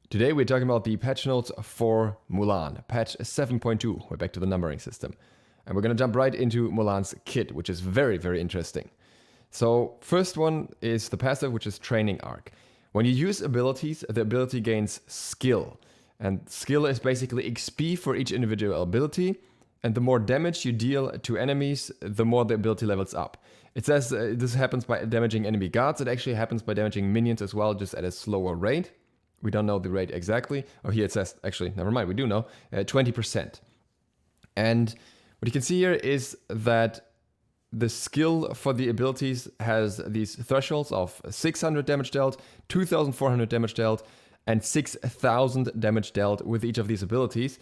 Today we're talking about the patch notes for Mulan, patch 7.2. We're back to the numbering system. And we're going to jump right into Mulan's kit, which is very, very interesting. So first one is the passive, which is Training Arc. When you use abilities, the ability gains skill. And skill is basically XP for each individual ability. And the more damage you deal to enemies, the more the ability levels up. It says this happens by damaging enemy guards. It actually happens by damaging minions as well, just at a slower rate. We don't know the rate exactly. Oh, here it says, actually, never mind, we do know, 20%. And what you can see here is that the skill for the abilities has these thresholds of 600 damage dealt, 2400 damage dealt, and 6000 damage dealt with each of these abilities.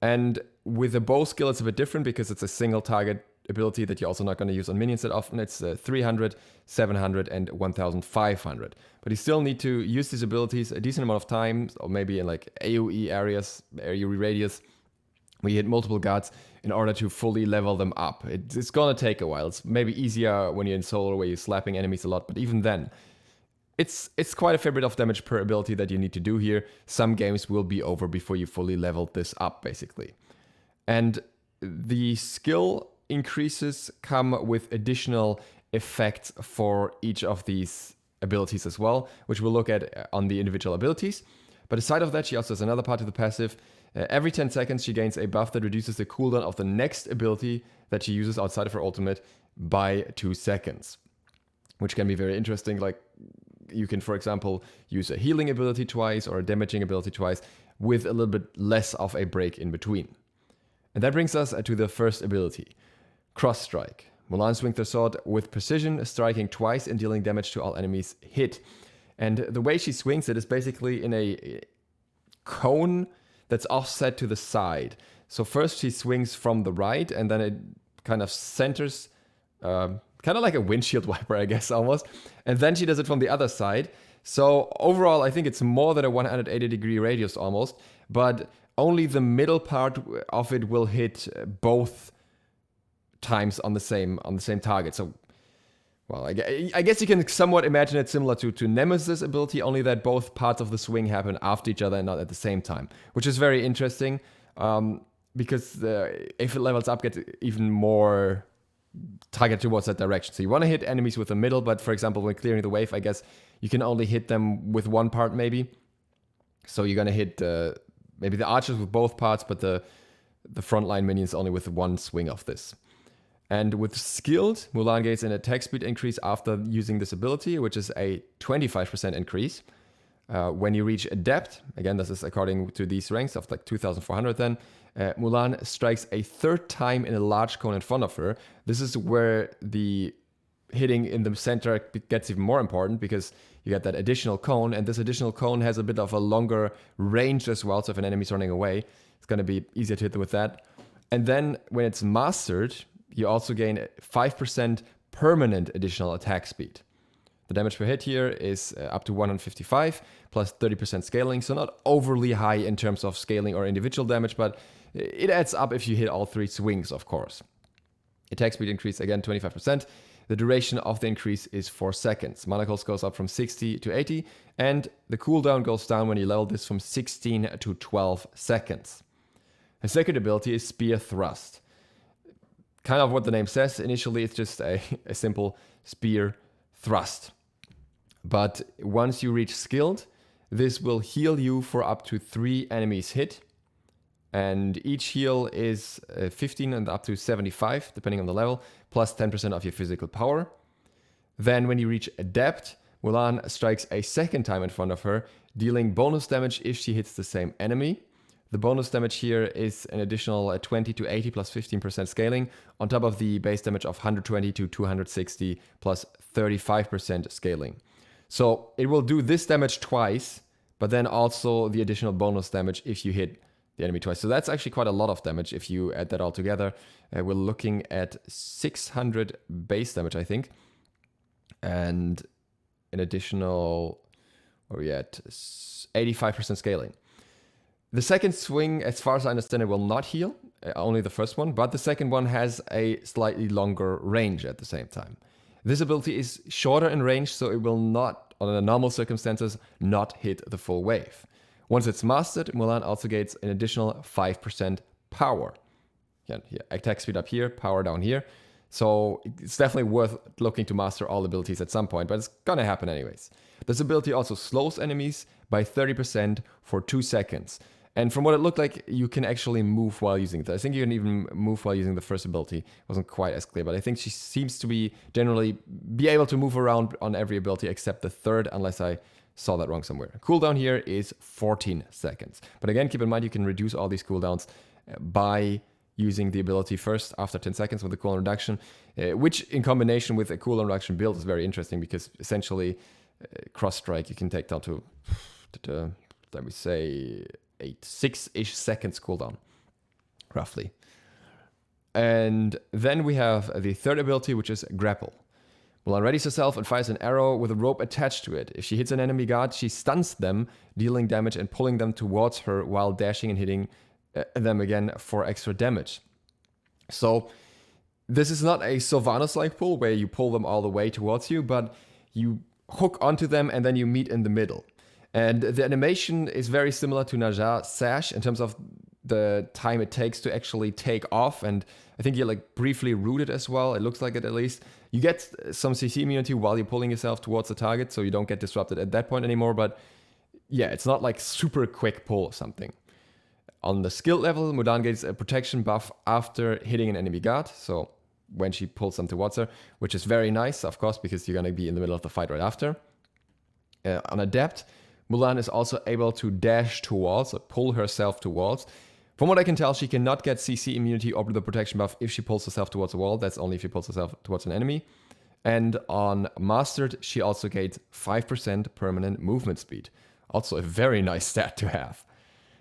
And with the bow skill, it's a bit different because it's a single target ability that you're also not going to use on minions that often. It's 300, 700, and 1500. But you still need to use these abilities a decent amount of times, or maybe in like AoE areas, AoE radius, where you hit multiple guards in order to fully level them up. It's going to take a while. It's maybe easier when you're in solo where you're slapping enemies a lot, but even then, it's quite a fair bit of damage per ability that you need to do here. Some games will be over before you fully leveled this up, basically. And the skill increases come with additional effects for each of these abilities as well, which we'll look at on the individual abilities. But aside of that, she also has another part of the passive. Every 10 seconds, she gains a buff that reduces the cooldown of the next ability that she uses outside of her ultimate by 2 seconds, which can be very interesting. Like, you can, for example, use a healing ability twice or a damaging ability twice with a little bit less of a break in between. And that brings us to the first ability, Cross Strike. Mulan swings her sword with precision, striking twice and dealing damage to all enemies hit. And the way she swings it is basically in a cone that's offset to the side. So first she swings from the right, and then it kind of centers, kind of like a windshield wiper, I guess, almost. And then she does it from the other side. So overall, I think it's more than a 180-degree radius almost, but only the middle part of it will hit both times on the same target. So, well, I guess you can somewhat imagine it similar to Nemesis' ability, only that both parts of the swing happen after each other and not at the same time, which is very interesting because if it levels up, gets even more targeted towards that direction. So you want to hit enemies with the middle, but for example, when clearing the wave, I guess you can only hit them with one part maybe. So you're going to hit maybe the archers with both parts, but the frontline minions only with one swing of this. And with Skilled, Mulan gains an attack speed increase after using this ability, which is a 25% increase. When you reach Adept, again, this is according to these ranks of like 2400 then, Mulan strikes a third time in a large cone in front of her. This is where the hitting in the center gets even more important because you get that additional cone, and this additional cone has a bit of a longer range as well, so if an enemy's running away, it's going to be easier to hit them with that. And then when it's mastered, you also gain 5% permanent additional attack speed. The damage per hit here is up to 155 plus 30% scaling, so not overly high in terms of scaling or individual damage, but it adds up if you hit all 3 swings, of course. Attack speed increase, again, 25%. The duration of the increase is 4 seconds. Mana cost goes up from 60 to 80, and the cooldown goes down when you level this from 16 to 12 seconds. The second ability is Spear Thrust. Kind of what the name says. Initially, it's just a simple spear thrust. But once you reach Skilled, this will heal you for up to 3 enemies hit. And each heal is 15 and up to 75, depending on the level, plus 10% of your physical power. Then when you reach Adept, Mulan strikes a second time in front of her, dealing bonus damage if she hits the same enemy. The bonus damage here is an additional 20 to 80 plus 15% scaling, on top of the base damage of 120 to 260 plus 35% scaling. So it will do this damage twice, but then also the additional bonus damage if you hit the enemy twice. So that's actually quite a lot of damage if you add that all together. We're looking at 600 base damage, I think, and an additional, where are we at, 85% scaling. The second swing, as far as I understand it, will not heal, only the first one, but the second one has a slightly longer range at the same time. This ability is shorter in range, so it will not, under normal circumstances, not hit the full wave. Once it's mastered, Mulan also gains an additional 5% power. Again, here, attack speed up here, power down here. So it's definitely worth looking to master all abilities at some point, but it's gonna happen anyways. This ability also slows enemies by 30% for 2 seconds. And from what it looked like, you can actually move while using it. I think you can even move while using the first ability. It wasn't quite as clear, but I think she seems to be generally be able to move around on every ability except the third, unless I saw that wrong somewhere. Cooldown here is 14 seconds. But again, keep in mind you can reduce all these cooldowns by using the ability first after 10 seconds with the cooldown reduction, which in combination with a cooldown reduction build is very interesting because essentially cross strike you can take down to, let me say, 6-ish seconds cooldown, roughly. And then we have the third ability, which is Grapple. Mulan readies herself and fires an arrow with a rope attached to it. If she hits an enemy guard, she stuns them, dealing damage and pulling them towards her while dashing and hitting them again for extra damage. So this is not a Sylvanas-like pull where you pull them all the way towards you, but you hook onto them and then you meet in the middle. And the animation is very similar to Naja's Sash in terms of the time it takes to actually take off. And I think you're like briefly rooted as well. It looks like it at least. You get some CC immunity while you're pulling yourself towards the target, so you don't get disrupted at that point anymore. But yeah, it's not like super quick pull or something. On the skill level, Mulan gets a protection buff after hitting an enemy guard. So when she pulls them towards her, which is very nice, of course, because you're going to be in the middle of the fight right after. On Adept, Mulan is also able to dash towards, or pull herself towards. From what I can tell, she cannot get CC immunity or the protection buff if she pulls herself towards a wall. That's only if she pulls herself towards an enemy. And on Mastered, she also gains 5% permanent movement speed. Also a very nice stat to have.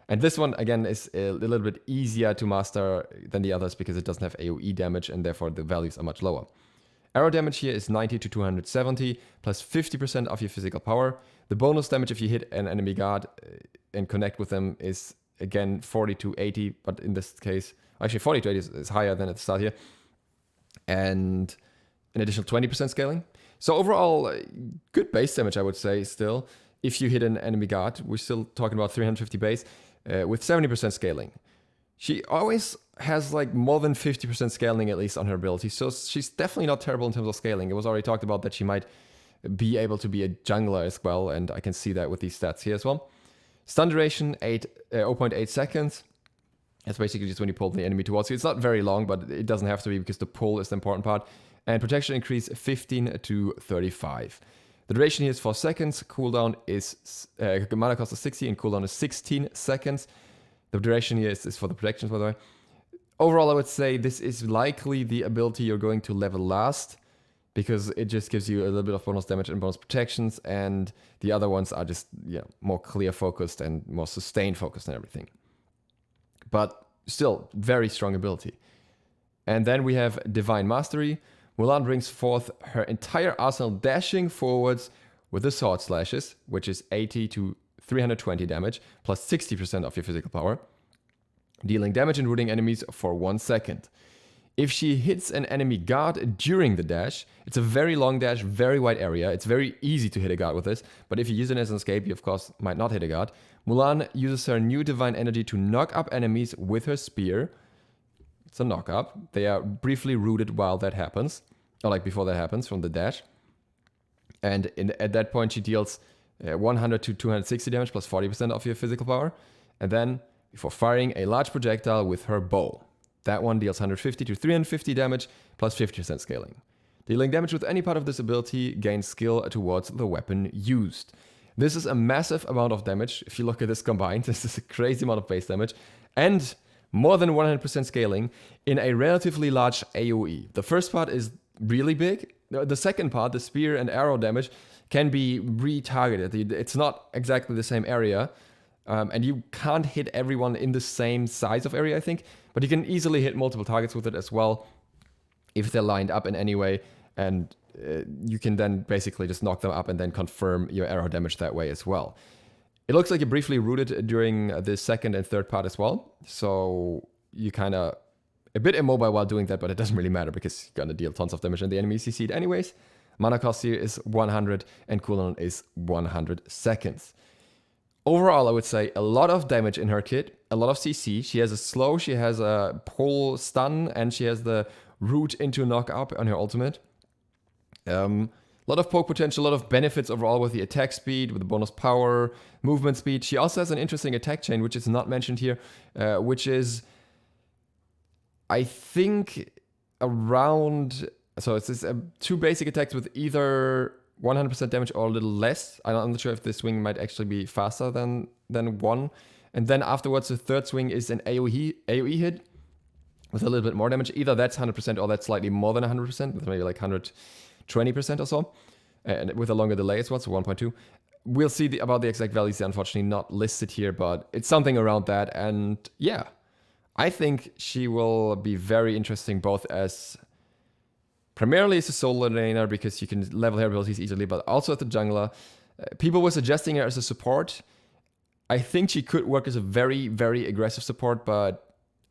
And this one, again, is a little bit easier to master than the others because it doesn't have AoE damage and therefore the values are much lower. Arrow damage here is 90 to 270, plus 50% of your physical power. The bonus damage if you hit an enemy guard and connect with them is, again, 40 to 80, but in this case, actually 40 to 80 is higher than at the start here. And an additional 20% scaling. So overall, good base damage, I would say, still. If you hit an enemy guard, we're still talking about 350 base with 70% scaling. She always has like more than 50% scaling at least on her ability, so she's definitely not terrible in terms of scaling. It was already talked about that she might be able to be a jungler as well, and I can see that with these stats here as well. Stun duration, 0.8 seconds. That's basically just when you pull the enemy towards you. It's not very long, but it doesn't have to be because the pull is the important part. And protection increase 15 to 35. The duration here is 4 seconds. Cooldown is, mana cost is 60 and cooldown is 16 seconds. The duration here is for the protections, by the way. Overall, I would say this is likely the ability you're going to level last because it just gives you a little bit of bonus damage and bonus protections, and the other ones are just more clear focused and more sustained focused and everything. But still, very strong ability. And then we have Divine Mastery. Mulan brings forth her entire arsenal dashing forwards with the sword slashes, which is 80 to 320 damage, plus 60% of your physical power, dealing damage and rooting enemies for 1 second. If she hits an enemy guard during the dash, it's a very long dash, very wide area. It's very easy to hit a guard with this, but if you use it as an escape, you of course might not hit a guard. Mulan uses her new divine energy to knock up enemies with her spear. It's a knock-up. They are briefly rooted while that happens, or like before that happens from the dash. And at that point, she deals 100 to 260 damage plus 40% of your physical power. And then, before firing a large projectile with her bow. That one deals 150 to 350 damage plus 50% scaling. Dealing damage with any part of this ability gains skill towards the weapon used. This is a massive amount of damage. If you look at this combined, this is a crazy amount of base damage. And more than 100% scaling in a relatively large AoE. The first part is really big. The second part, the spear and arrow damage, can be retargeted. It's not exactly the same area. And you can't hit everyone in the same size of area, I think. But you can easily hit multiple targets with it as well, if they're lined up in any way. And you can then basically just knock them up and then confirm your arrow damage that way as well. It looks like you're briefly rooted during the second and third part as well. So you kind of a bit immobile while doing that, but it doesn't really matter because you're going to deal tons of damage and the enemy CC it anyways. Mana cost here is 100 and cooldown is 100 seconds. Overall, I would say a lot of damage in her kit, a lot of CC. She has a slow, she has a pull stun, and she has the root into knockup on her ultimate. A lot of poke potential, a lot of benefits overall with the attack speed, with the bonus power, movement speed. She also has an interesting attack chain, which is not mentioned here, which is, I think, around... So it's 2 basic attacks with either 100% damage or a little less. I'm not sure if this swing might actually be faster than 1. And then afterwards, the third swing is an AoE hit with a little bit more damage. Either that's 100% or that's slightly more than 100%, with maybe like 120% or so. And with a longer delay as well, so 1.2. We'll see about the exact values, unfortunately not listed here, but it's something around that. And yeah, I think she will be very interesting both as... primarily as a solo laner because you can level her abilities easily, but also as a jungler. People were suggesting her as a support. I think she could work as a very, very aggressive support, but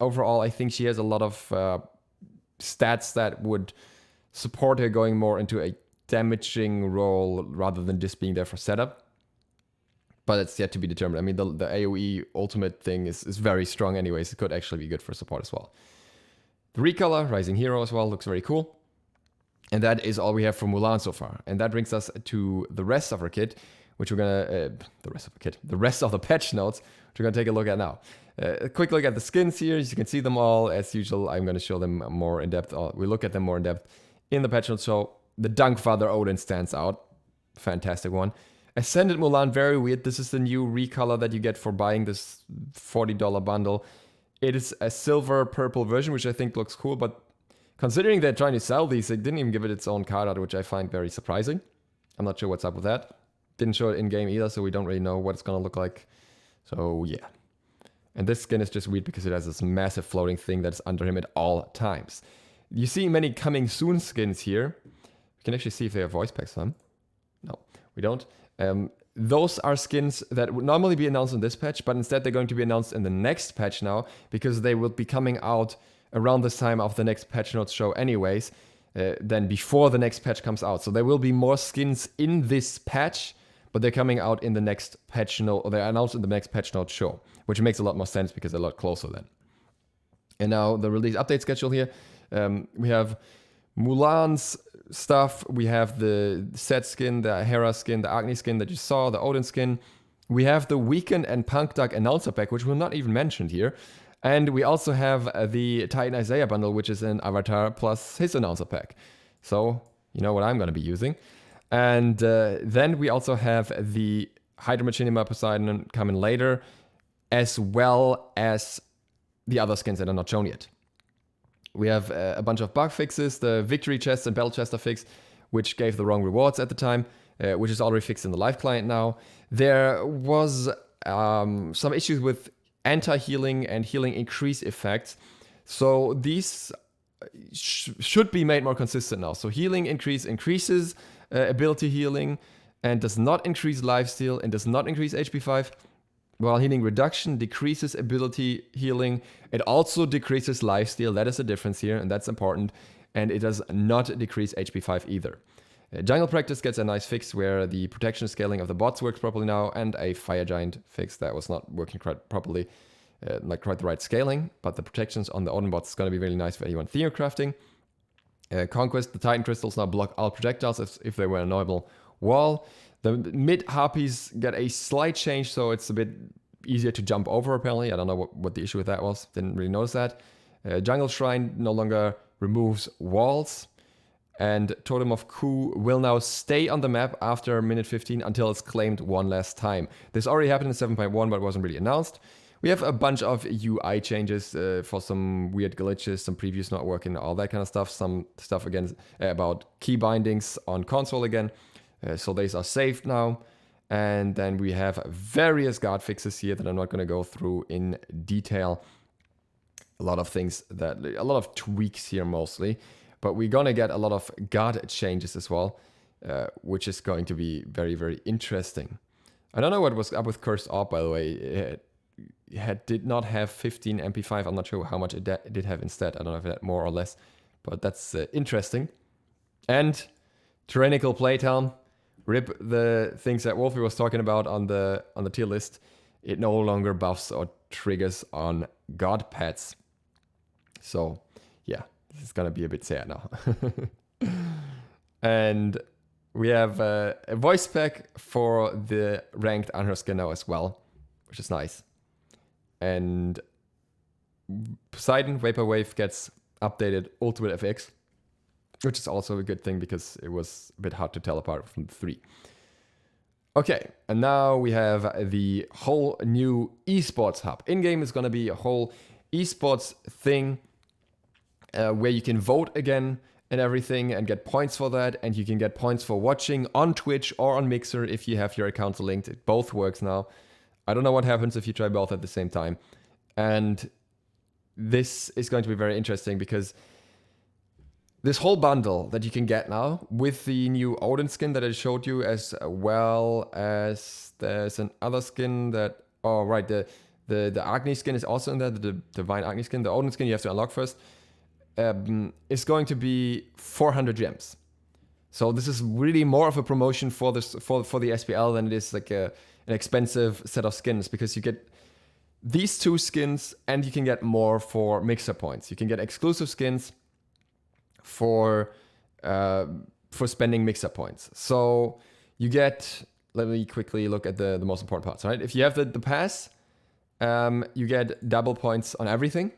overall I think she has a lot of stats that would support her going more into a damaging role rather than just being there for setup. But it's yet to be determined. I mean, the AoE ultimate thing is very strong anyways. It could actually be good for support as well. The recolor, Rising Hero as well, looks very cool. And that is all we have for Mulan so far. And that brings us to the rest of our kit, which we're gonna, the rest of the patch notes, which we're gonna take a look at now. A quick look at the skins here. As you can see them all, as usual, I'm gonna show them more in depth. We look at them more in depth in the patch notes. So the Dunkfather Odin stands out. Fantastic one. Ascended Mulan, very weird. This is the new recolor that you get for buying this $40 bundle. It is a silver purple version, which I think looks cool, but considering they're trying to sell these, they didn't even give it its own card art, which I find very surprising. I'm not sure what's up with that. Didn't show it in-game either, so we don't really know what it's going to look like. So, yeah. And this skin is just weird because it has this massive floating thing that's under him at all times. You see many coming soon skins here. We can actually see if they have voice packs for them. No, we don't. Those are skins that would normally be announced in this patch, but instead they're going to be announced in the next patch now because they will be coming out around this time of the next patch notes show anyways, than before the next patch comes out. So there will be more skins in this patch, but they're coming out in the next patch note, or they're announced in the next patch note show, which makes a lot more sense because they're a lot closer then. And now the release update schedule here. We have Mulan's stuff. We have the Set skin, the Hera skin, the Agni skin that you saw, the Odin skin. We have the Weekend and Punk Duck announcer pack, which were not even mentioned here. And we also have the Titan Isaiah bundle, which is an avatar plus his announcer pack. So, you know what I'm going to be using. And then we also have the Hydra Machinima Poseidon coming later, as well as the other skins that are not shown yet. We have a bunch of bug fixes, the Victory Chest and Battle Chest are fixed, which gave the wrong rewards at the time, which is already fixed in the live client now. There was some issues with anti-healing and healing increase effects. So these should be made more consistent now. So healing increase increases ability healing and does not increase lifesteal and does not increase HP 5. While healing reduction decreases ability healing, it also decreases lifesteal. That is the difference here, and that's important. And it does not decrease HP 5 either. Jungle Practice gets a nice fix where the protection scaling of the bots works properly now, and a Fire Giant fix that was not working quite properly, like quite the right scaling, but the protections on the Odin bots is going to be really nice for anyone theocrafting. Conquest, the Titan Crystals now block all projectiles if they were a normal wall. The mid harpies get a slight change, so it's a bit easier to jump over apparently. I don't know what the issue with that was, didn't really notice that. Jungle Shrine no longer removes walls. And Totem of Ku will now stay on the map after minute 15 until it's claimed one last time. This already happened in 7.1, but it wasn't really announced. We have a bunch of UI changes for some weird glitches, some previews not working, all that kind of stuff. Some stuff again about key bindings on console again. So these are saved now. And then we have various guard fixes here that I'm not going to go through in detail. A lot of tweaks here mostly. But we're going to get a lot of guard changes as well, which is going to be very, very interesting. I don't know what was up with Cursed Orb, by the way. It did not have 15 MP5. I'm not sure how much it did have instead. I don't know if it had more or less, but that's interesting. And Tyrannical Playtown, rip the things that Wolfie was talking about on the tier list. It no longer buffs or triggers on god pets. So yeah, this is gonna be a bit sad now. And we have a voice pack for the ranked Anhur skin now as well, which is nice. And Poseidon Vaporwave gets updated Ultimate FX, which is also a good thing because it was a bit hard to tell apart from the 3. Okay, and now we have the whole new esports hub. In-game is going to be a whole esports thing where you can vote again and everything and get points for that. And you can get points for watching on Twitch or on Mixer if you have your accounts linked. It both works now. I don't know what happens if you try both at the same time. And this is going to be very interesting because this whole bundle that you can get now with the new Odin skin that I showed you, as well as there's another skin that, oh right, the Agni skin is also in there, the Divine Agni skin. The Odin skin you have to unlock first, is going to be 400 gems. So this is really more of a promotion for this for the SPL than it is like an expensive set of skins, because you get these 2 skins and you can get more for mixer points. You can get exclusive skins for spending mixer points. So you get, let me quickly look at the most important parts, right? If you have the pass, you get double points on everything.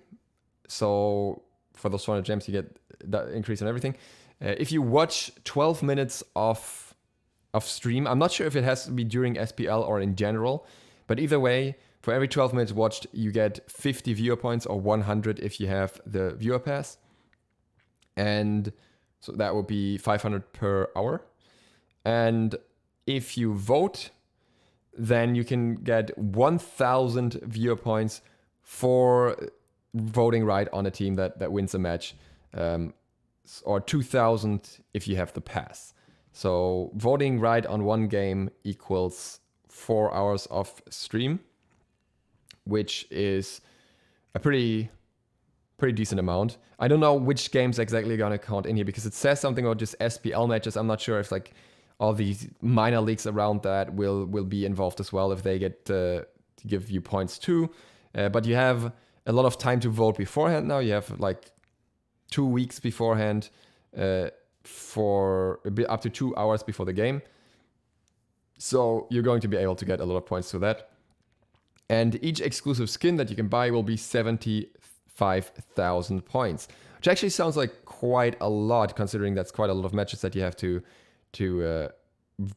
So for those 400 gems, you get that increase on everything. If you watch 12 minutes of stream, I'm not sure if it has to be during SPL or in general, but either way, for every 12 minutes watched, you get 50 viewer points, or 100 if you have the viewer pass. And so that would be 500 per hour. And if you vote, then you can get 1,000 viewer points for voting right on a team that wins a match, or 2,000 if you have the pass. So voting right on one game equals 4 hours of stream, which is a pretty decent amount. I don't know which games exactly are gonna count in here, because it says something about just SPL matches. I'm not sure if like all these minor leagues around that will be involved as well, if they get to give you points too. But you have a lot of time to vote beforehand now. You have like 2 weeks beforehand, for a bit up to 2 hours before the game. So you're going to be able to get a lot of points to that. And each exclusive skin that you can buy will be 75,000 points, which actually sounds like quite a lot, considering that's quite a lot of matches that you have to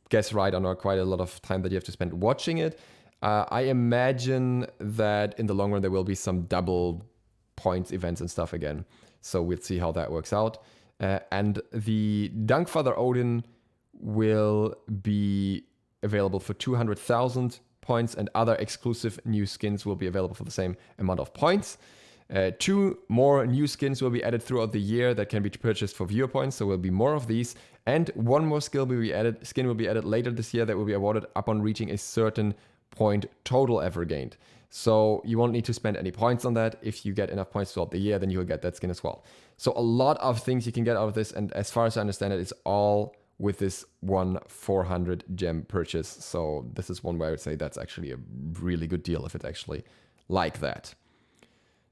guess right on, or quite a lot of time that you have to spend watching it. I imagine that in the long run there will be some double points events and stuff again. So we'll see how that works out. And the Dunkfather Odin will be available for 200,000 points, and other exclusive new skins will be available for the same amount of points. 2 more new skins will be added throughout the year that can be purchased for viewer points, so there will be more of these. And 1 more skin will be added later this year that will be awarded upon reaching a certain point total ever gained. So you won't need to spend any points on that. If you get enough points throughout the year, then you will get that skin as well. So a lot of things you can get out of this, and as far as I understand it, it's all with this one 400 gem purchase. So this is one where I would say that's actually a really good deal if it's actually like that.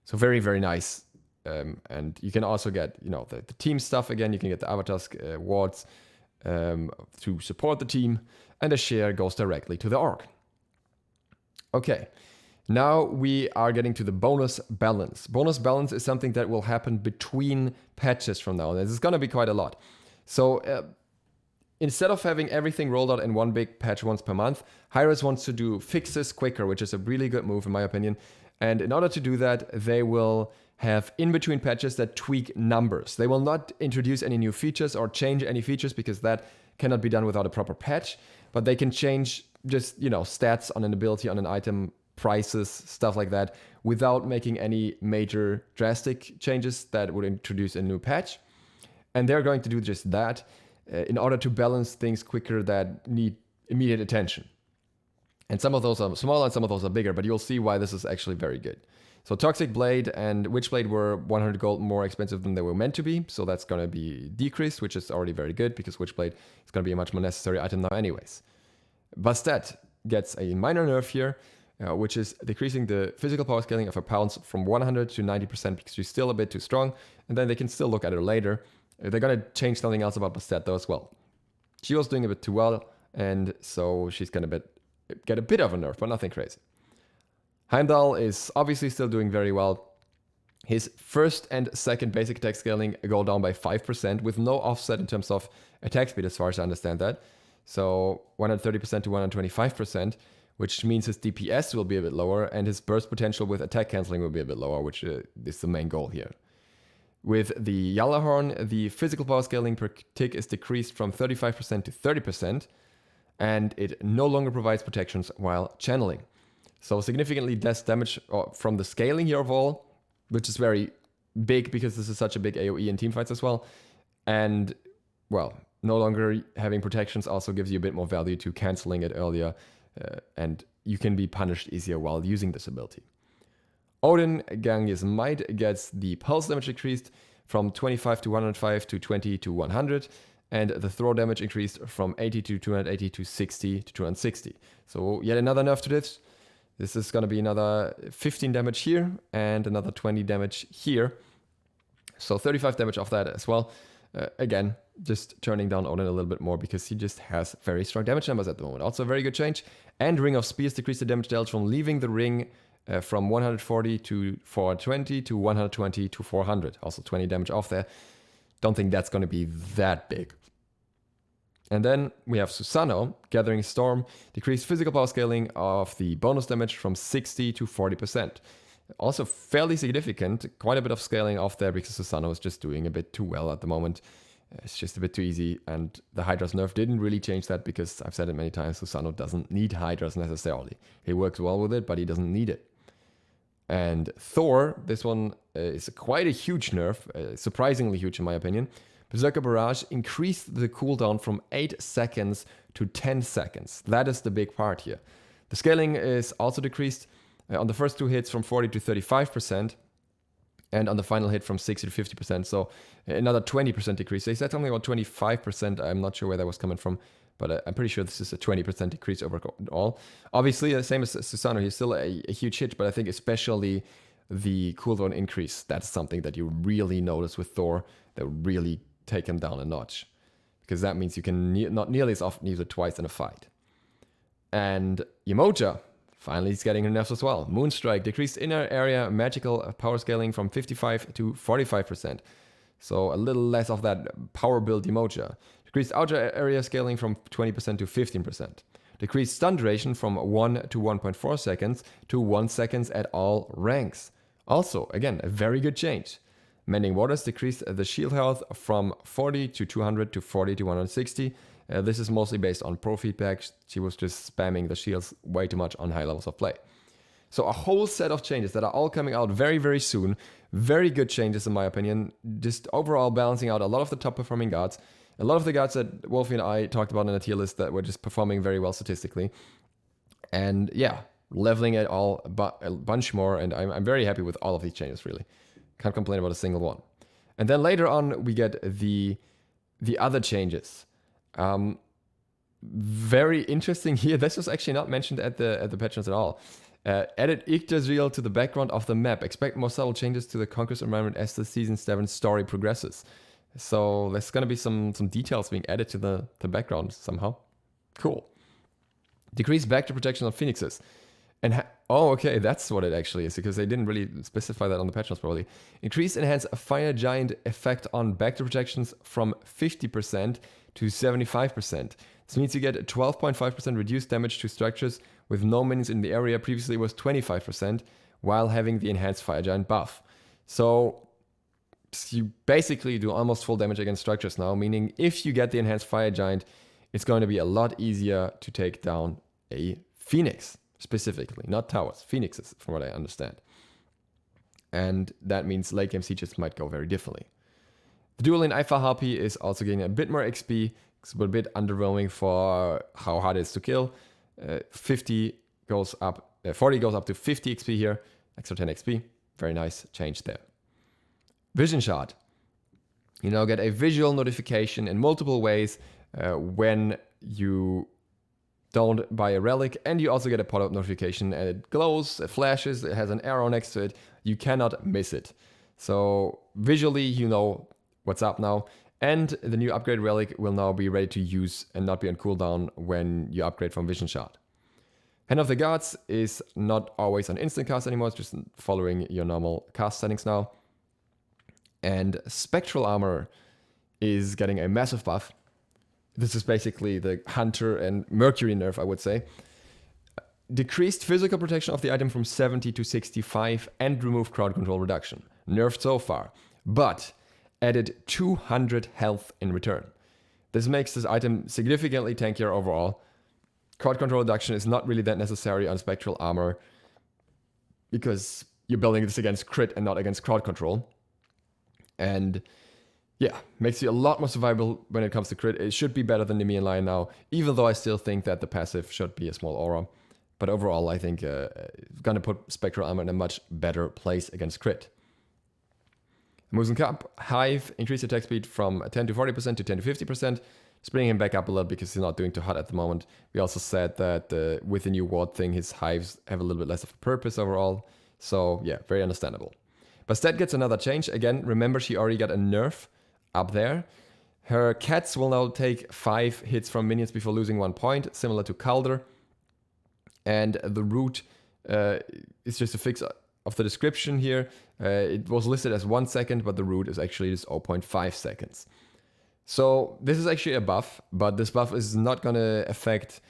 So very, very nice. And you can also get, the team stuff again. You can get the avatars awards to support the team, and the share goes directly to the org. Okay, now we are getting to the bonus balance. Bonus balance is something that will happen between patches from now on. This is going to be quite a lot. So instead of having everything rolled out in one big patch once per month, Hher wants to do fixes quicker, which is a really good move in my opinion. And in order to do that, they will have in-between patches that tweak numbers. They will not introduce any new features or change any features, because that cannot be done without a proper patch. But they can change just, stats on an ability, on an item, prices, stuff like that, without making any major drastic changes that would introduce a new patch. And they're going to do just that in order to balance things quicker that need immediate attention. And some of those are smaller and some of those are bigger, but you'll see why this is actually very good. So Toxic Blade and Witch Blade were 100 gold more expensive than they were meant to be. So that's going to be decreased, which is already very good because Witch Blade is going to be a much more necessary item now anyways. Bastet gets a minor nerf here, which is decreasing the physical power scaling of her pounds from 100 to 90% because she's still a bit too strong. And then they can still look at her later. They're going to change something else about Bastet though as well. She was doing a bit too well, and so she's going to get a bit of a nerf, but nothing crazy. Heimdallr is obviously still doing very well. His first and second basic attack scaling go down by 5% with no offset in terms of attack speed as far as I understand that. So 130% to 125%, which means his DPS will be a bit lower and his burst potential with attack cancelling will be a bit lower, which is the main goal here. With the Gjallarhorn, the physical power scaling per tick is decreased from 35% to 30%, and it no longer provides protections while channeling. So significantly less damage from the scaling here of all, which is very big because this is such a big AoE in teamfights as well. And, well, no longer having protections also gives you a bit more value to cancelling it earlier, and you can be punished easier while using this ability. Odin, Gange's Might, gets the pulse damage increased from 25 to 105 to 20 to 100, and the throw damage increased from 80 to 280 to 60 to 260. So yet another nerf to this. This is going to be another 15 damage here and another 20 damage here. So 35 damage off that as well. Again, just turning down Odin a little bit more because he just has very strong damage numbers at the moment. Also a very good change. And Ring of Spears decreased the damage dealt from leaving the ring from 140 to 420 to 120 to 400. Also 20 damage off there. Don't think that's going to be that big. And then we have Susanoo, Gathering Storm, decreased physical power scaling of the bonus damage from 60 to 40%. Also fairly significant, quite a bit of scaling off there because Susanoo is just doing a bit too well at the moment. It's just a bit too easy, and the Hydra's nerf didn't really change that because I've said it many times, Susanoo doesn't need Hydras necessarily. He works well with it, but he doesn't need it. And Thor, this one is quite a huge nerf, surprisingly huge in my opinion. Berserker Barrage increased the cooldown from 8 seconds to 10 seconds. That is the big part here. The scaling is also decreased on the first two hits from 40 to 35%, and on the final hit from 60 to 50%. So another 20% decrease. They said something about 25%. I'm not sure where that was coming from, but I'm pretty sure this is a 20% decrease overall. Obviously, the same as Susanoo, he's still a huge hit, but I think especially the cooldown increase, that's something that you really notice with Thor, that really take him down a notch, because that means you can not nearly as often use it twice in a fight. And Yemoja, finally he's getting her nerfs as well. Moonstrike decreased inner area magical power scaling from 55 to 45%. So a little less of that power build Yemoja. Decreased outer area scaling from 20% to 15%. Decreased stun duration from 1 to 1.4 seconds to 1 seconds at all ranks. Also, again, a very good change. Mending Waters decreased the shield health from 40 to 200 to 40 to 160. This is mostly based on pro feedback. She was just spamming the shields way too much on high levels of play. So a whole set of changes that are all coming out very, very soon. Very good changes in my opinion. Just overall balancing out a lot of the top performing gods. A lot of the gods that Wolfie and I talked about in the tier list that were just performing very well statistically. And yeah, leveling it all a bunch more. And I'm very happy with all of these changes really. Can't complain about a single one. And then later on, we get the other changes. Very interesting here. This was actually not mentioned at the patch notes at all. Added Yggdrasil to the background of the map. Expect more subtle changes to the Conquest environment as the Season 7 story progresses. So there's going to be some details being added to the background somehow. Cool. Decreased back protection of phoenixes. And okay, that's what it actually is, because they didn't really specify that on the patch notes probably. Increased enhanced fire giant effect on back protections from 50% to 75%. This means you get a 12.5% reduced damage to structures with no minions in the area. Previously it was 25% while having the enhanced fire giant buff. So you basically do almost full damage against structures now, meaning if you get the enhanced fire giant, it's going to be a lot easier to take down a phoenix. Specifically, not towers, phoenixes, from what I understand. And that means late game sieges might go very differently. The duel in Ifa Harpy is also getting a bit more XP. It's a bit underwhelming for how hard it is to kill. 50 goes up, 40 goes up to 50 XP here, extra 10 XP. Very nice change there. Vision shot. You now get a visual notification in multiple ways when you don't buy a relic, and you also get a pop-up notification, and it glows, it flashes, it has an arrow next to it. You cannot miss it. So visually, you know what's up now, and the new upgrade relic will now be ready to use and not be on cooldown when you upgrade from Vision Shot. Hand of the Gods is not always on instant cast anymore, it's just following your normal cast settings now. And Spectral Armor is getting a massive buff. This is basically the Hunter and Mercury nerf, I would say. Decreased physical protection of the item from 70 to 65 and removed crowd control reduction. Nerfed so far, but added 200 health in return. This makes this item significantly tankier overall. Crowd control reduction is not really that necessary on Spectral Armor because you're building this against crit and not against crowd control. And yeah, makes you a lot more survivable when it comes to crit. It should be better than Nemean Lion now, even though I still think that the passive should be a small aura. But overall, I think gonna put Spectral Armor in a much better place against crit. Musen Cup, Hive, increased attack speed from 10 to 40% to 10 to 50%. Just bringing him back up a little because he's not doing too hot at the moment. We also said that with the new ward thing, his hives have a little bit less of a purpose overall. So yeah, very understandable. Bastet gets another change. Again, remember she already got a nerf up there. Her cats will now take 5 hits from minions before losing 1 point, similar to Heimdallr. And the root is just a fix of the description here. It was listed as 1 second, but the root is actually just 0.5 seconds. So this is actually a buff, but this buff is not going to affect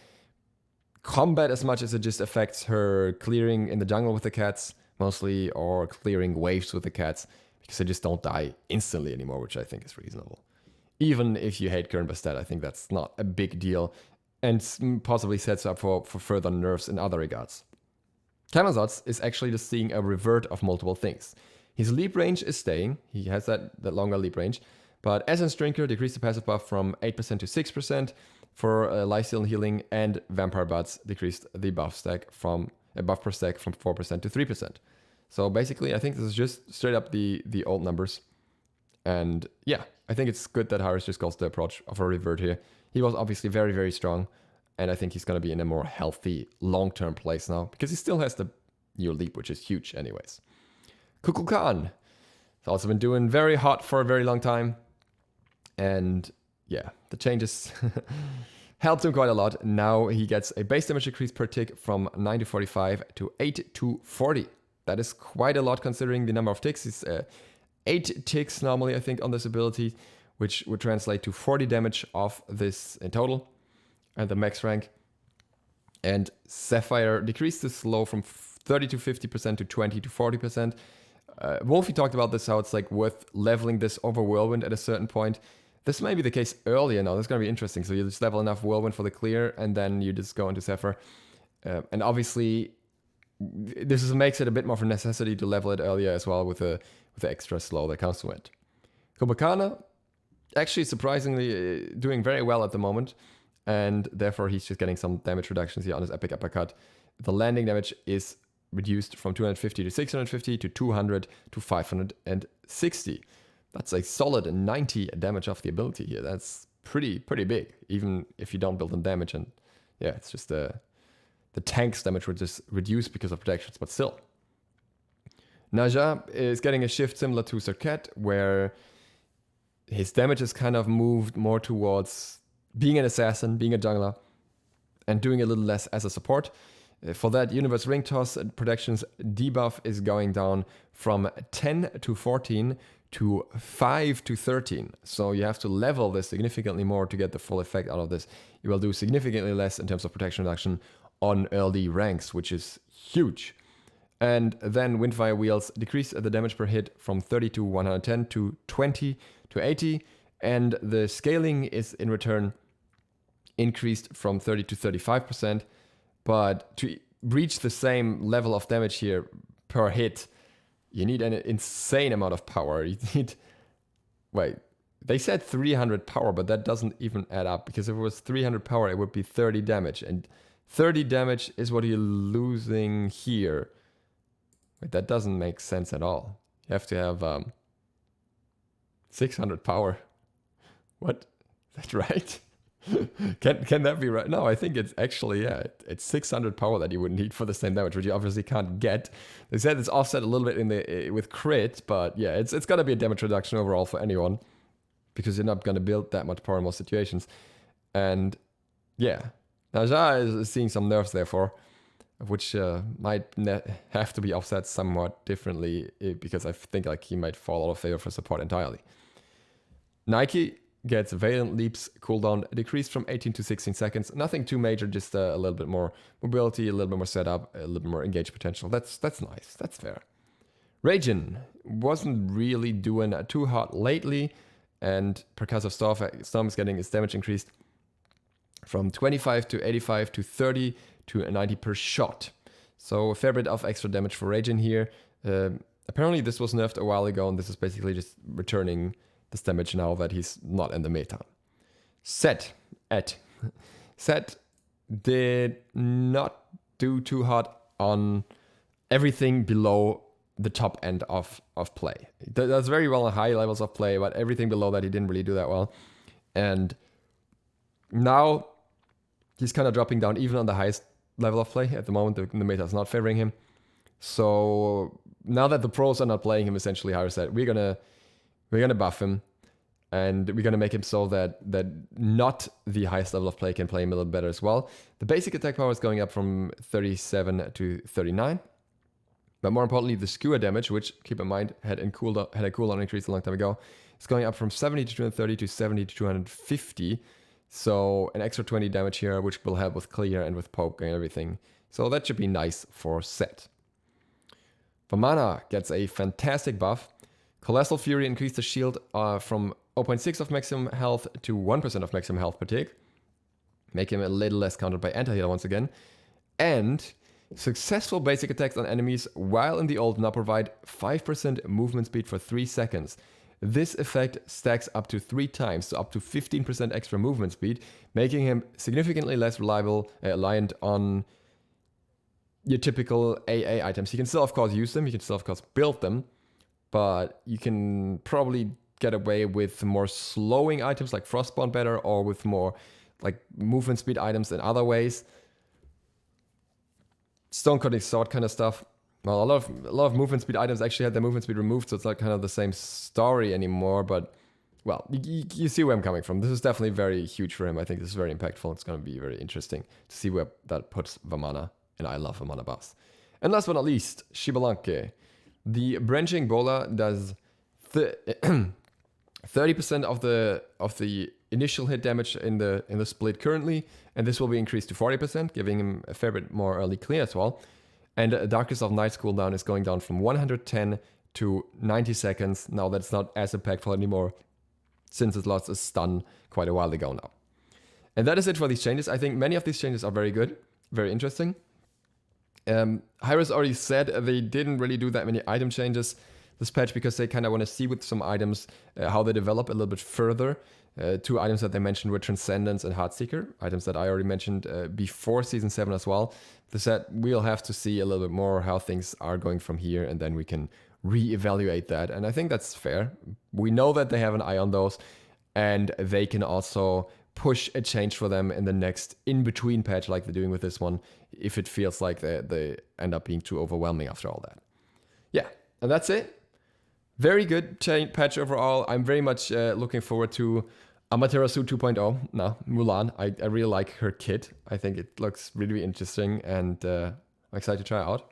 combat as much as it just affects her clearing in the jungle with the cats, mostly, or clearing waves with the cats, because they just don't die instantly anymore, which I think is reasonable. Even if you hate current Bastet, I think that's not a big deal, and possibly sets up for further nerfs in other regards. Camazotz is actually just seeing a revert of multiple things. His leap range is staying, he has that longer leap range, but Essence Drinker decreased the passive buff from 8% to 6% for lifesteal and healing, and Vampire Buds decreased the buff per stack from 4% to 3%. So basically, I think this is just straight up the old numbers. And yeah, I think it's good that Harris just goes the approach of a revert here. He was obviously very, very strong, and I think he's going to be in a more healthy long-term place now, because he still has the new leap, which is huge anyways. Kukulkan has also been doing very hot for a very long time. And yeah, the changes helped him quite a lot. Now he gets a base damage increase per tick from 9 to 45 to 8 to 40. That is quite a lot considering the number of ticks. It's 8 ticks normally, I think, on this ability, which would translate to 40 damage off this in total at the max rank. And Sapphire decreased the slow from 30 to 50% to 20 to 40%. Wolfie talked about this, how it's like worth leveling this over Whirlwind at a certain point. This may be the case earlier now. That's going to be interesting. So you just level enough Whirlwind for the clear, and then you just go into Sapphire. And obviously, this makes it a bit more of a necessity to level it earlier as well with the extra slow that comes to it. Kukulkan, actually surprisingly doing very well at the moment, and therefore he's just getting some damage reductions here on his epic uppercut. The landing damage is reduced from 250 to 650 to 200 to 560. That's a solid 90 damage off the ability here. That's pretty big, even if you don't build in damage. And yeah, it's just the tank's damage would just reduce because of protections, but still. Naja is getting a shift similar to Serket, where his damage is kind of moved more towards being an assassin, being a jungler, and doing a little less as a support. For that, Universe Ring Toss protections debuff is going down from 10 to 14 to 5 to 13. So you have to level this significantly more to get the full effect out of this. You will do significantly less in terms of protection reduction on early ranks, which is huge. And then Windfire Wheels decrease the damage per hit from 30 to 110 to 20 to 80. And the scaling is in return increased from 30 to 35%. But to reach the same level of damage here per hit, you need an insane amount of power. You need... Wait, they said 300 power, but that doesn't even add up. Because if it was 300 power, it would be 30 damage. And 30 damage is what you're losing here. Wait, that doesn't make sense at all. You have to have 600 power. What? Is that right? Can that be right? No, I think it's actually, yeah, it's 600 power that you would need for the same damage, which you obviously can't get. They said it's offset a little bit in the with crit, but yeah, it's gonna be a damage reduction overall for anyone because you're not gonna build that much power in most situations. And yeah, now Hher is seeing some nerfs therefore, which might have to be offset somewhat differently because I think like he might fall out of favor for support entirely. Nike gets Valiant Leap's cooldown decreased from 18 to 16 seconds. Nothing too major, just a little bit more mobility, a little bit more setup, a little bit more engage potential. That's nice. That's fair. Raijin wasn't really doing too hot lately, and percussive storm is getting its damage increased from 25 to 85 to 30 to 90 per shot. So a fair bit of extra damage for Raijin here. Apparently this was nerfed a while ago, and this is basically just returning this damage now that he's not in the meta. Set did not do too hot on everything below the top end of play. He does very well on high levels of play, but everything below that he didn't really do that well. And now he's kind of dropping down even on the highest level of play. At the moment, the meta is not favoring him. So now that the pros are not playing him essentially higher set, we're gonna buff him, and we're gonna make him so that not the highest level of play can play him a little better as well. The basic attack power is going up from 37 to 39, but more importantly, the skewer damage, which keep in mind had a cooldown increase a long time ago, is going up from 70 to 230 to 70 to 250. So an extra 20 damage here, which will help with clear and with poke and everything. So that should be nice for Set. Vamana gets a fantastic buff. Colossal Fury increased the shield from 0.6 of maximum health to 1% of maximum health per tick. Make him a little less countered by anti-heal once again. And successful basic attacks on enemies while in the ult now provide 5% movement speed for 3 seconds. This effect stacks up to 3 times, so up to 15% extra movement speed, making him significantly less reliant on your typical AA items. You can still, of course, use them. You can still, of course, build them. But you can probably get away with more slowing items like Frostborn better, or with more like movement speed items in other ways. Stonecutting sword kind of stuff. Well, a lot of movement speed items actually had their movement speed removed, so it's not kind of the same story anymore. But well, you see where I'm coming from. This is definitely very huge for him. I think this is very impactful. It's going to be very interesting to see where that puts Vamana, and I love Vamana buffs. And last but not least, Xbalanque. The branching bowler does 30% of the initial hit damage in the split currently, and this will be increased to 40%, giving him a fair bit more early clear as well. And Darkest of Night's cooldown is going down from 110 to 90 seconds. Now that's not as impactful anymore, since it lost a stun quite a while ago now. And that is it for these changes. I think many of these changes are very good, very interesting. Hyrus already said they didn't really do that many item changes this patch because they kind of want to see with some items how they develop a little bit further. 2 items that they mentioned were Transcendence and Heartseeker, items that I already mentioned before Season 7 as well. They said we'll have to see a little bit more how things are going from here, and then we can reevaluate that. And I think that's fair. We know that they have an eye on those, and they can also push a change for them in the next in-between patch like they're doing with this one, if it feels like they end up being too overwhelming after all that. Yeah, and that's it. Very good patch overall. I'm very much looking forward to Amaterasu 2.0. Now, Mulan. I really like her kit. I think it looks really interesting, and I'm excited to try it out.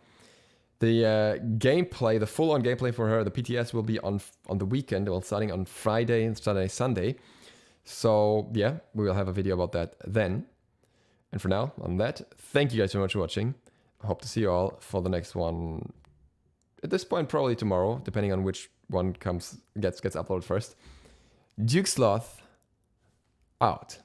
The gameplay, the full-on gameplay for her, the PTS will be on the weekend, well, starting on Friday and Saturday, Sunday. So yeah, we will have a video about that then. And for now, on that, thank you guys so much for watching. I hope to see you all for the next one. At this point, probably tomorrow, depending on which one gets uploaded first. Duke Sloth, out.